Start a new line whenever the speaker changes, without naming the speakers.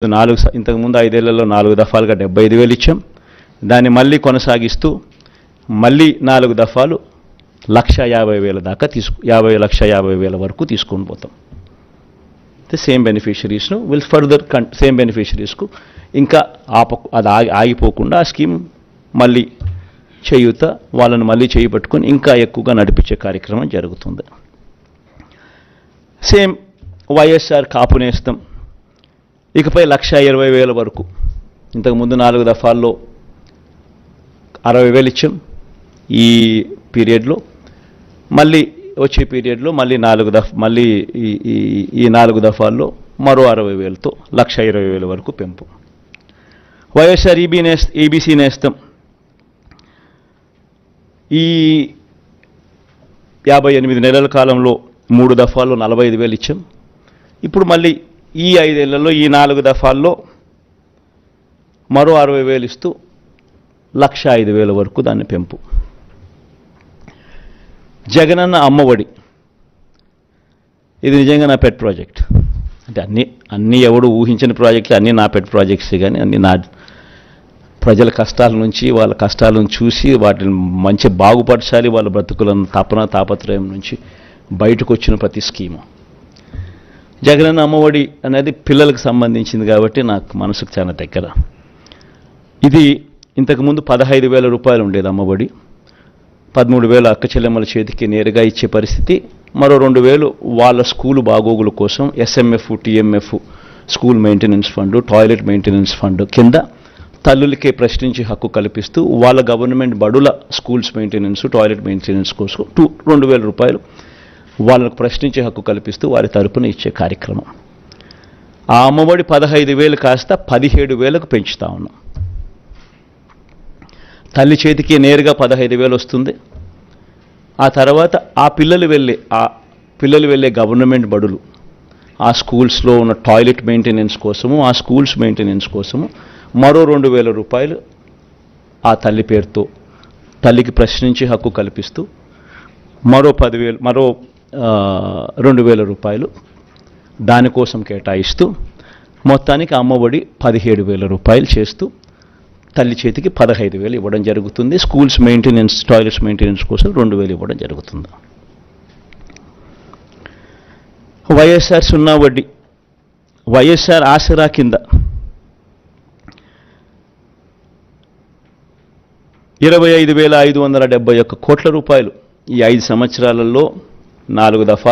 ఇంతకుముందు 5 ఏళ్లలో 4 దఫాలుగా 75,000 ఇచ్చాం. దాన్ని మళ్ళీ కొనసాగిస్తూ మళ్ళీ 4 దఫాలు 1,50,000 దాకా 1,50,000 వరకు తీసుకొని పోతాం. సేమ్ బెనిఫిషరీస్ను విల్ ఫర్దర్ సేమ్ బెనిఫిషరీస్కు ఇంకా అది ఆగిపోకుండా ఆ స్కీమ్ మళ్ళీ చేయూత వాళ్ళని మళ్ళీ చేయబట్టుకొని ఇంకా ఎక్కువగా నడిపించే కార్యక్రమం జరుగుతుంది. సేమ్ వైఎస్ఆర్ కాపు నేస్తం ఇకపై 1,20,000 వరకు. ఇంతకుముందు 4 దఫాల్లో 60,000 ఇచ్చాం. ఈ పీరియడ్లో మళ్ళీ వచ్చే పీరియడ్లో మళ్ళీ ఈ 4 దఫాల్లో మరో 60,000తో 1,20,000 వరకు పెంపు. వైఎస్ఆర్ ఈబీసీ నేస్తం ఈ 58 నెలల కాలంలో 3 దఫాల్లో 45,000 ఇచ్చాం. ఇప్పుడు మళ్ళీ ఈ 5 ఏళ్లలో ఈ 4 దఫాల్లో మరో 60,000 ఇస్తూ 1,05,000 వరకు దాన్ని పెంపు. జగనన్న అమ్మఒడి ఇది నిజంగా నా పెట్ ప్రాజెక్ట్. అంటే అన్నీ ఎవడు ఊహించిన ప్రాజెక్టులు అన్నీ నా పెట్ ప్రాజెక్ట్స్, కానీ అన్నీ నా ప్రజల కష్టాల నుంచి వాళ్ళ కష్టాలను చూసి వాటిని మంచి బాగుపరచాలి, వాళ్ళ బ్రతుకులను తాపత్రయం నుంచి బయటకు వచ్చిన ప్రతి స్కీము. జగనన్న అమ్మఒడి అనేది పిల్లలకు సంబంధించింది కాబట్టి నాకు మనసుకు చాలా దగ్గర. ఇది ఇంతకుముందు 15,000 రూపాయలు ఉండేది అమ్మఒడి. 13,000 అక్క చెల్లెమ్మల చేతికి నేరుగా ఇచ్చే పరిస్థితి. మరో 2,000 వాళ్ళ స్కూలు బాగోగుల కోసం SMF, TMF school maintenance fund, toilet maintenance fund కింద తల్లులకే ప్రశ్నించి హక్కు కల్పిస్తూ వాళ్ళ గవర్నమెంట్ బడుల స్కూల్స్ మెయింటెనెన్స్, టాయిలెట్ మెయింటెనెన్స్ కోసం 2,000 రూపాయలు వాళ్ళకు ప్రశ్నించే హక్కు కల్పిస్తూ వారి తరపున ఇచ్చే కార్యక్రమం. ఆ అమ్మఒడి 15,000 కాస్త 17,000కు పెంచుతా ఉన్నాం. తల్లి చేతికి నేరుగా 15,000 వస్తుంది. ఆ తర్వాత ఆ పిల్లలు వెళ్ళే గవర్నమెంట్ బడులు, ఆ స్కూల్స్లో ఉన్న టాయిలెట్ మెయింటెనెన్స్ కోసము, ఆ స్కూల్స్ మెయింటెనెన్స్ కోసము మరో 2,000 రూపాయలు ఆ తల్లి పేరుతో తల్లికి ప్రశ్నించే హక్కు కల్పిస్తూ మరో 2,000 రూపాయలు దానికోసం కేటాయిస్తూ మొత్తానికి అమ్మఒడి 17,000 రూపాయలు చేస్తూ తల్లి చేతికి 15,000 ఇవ్వడం జరుగుతుంది. స్కూల్స్ మెయింటెనెన్స్, టాయిలెట్స్ మెయింటెనెన్స్ కోసం 2,000 ఇవ్వడం జరుగుతుంది. వైఎస్ఆర్ సున్నా వడ్డీ, వైఎస్ఆర్ ఆసరా కింద 25,571 కోట్ల రూపాయలు ఈ 5 సంవత్సరాలలో 4 దఫాలు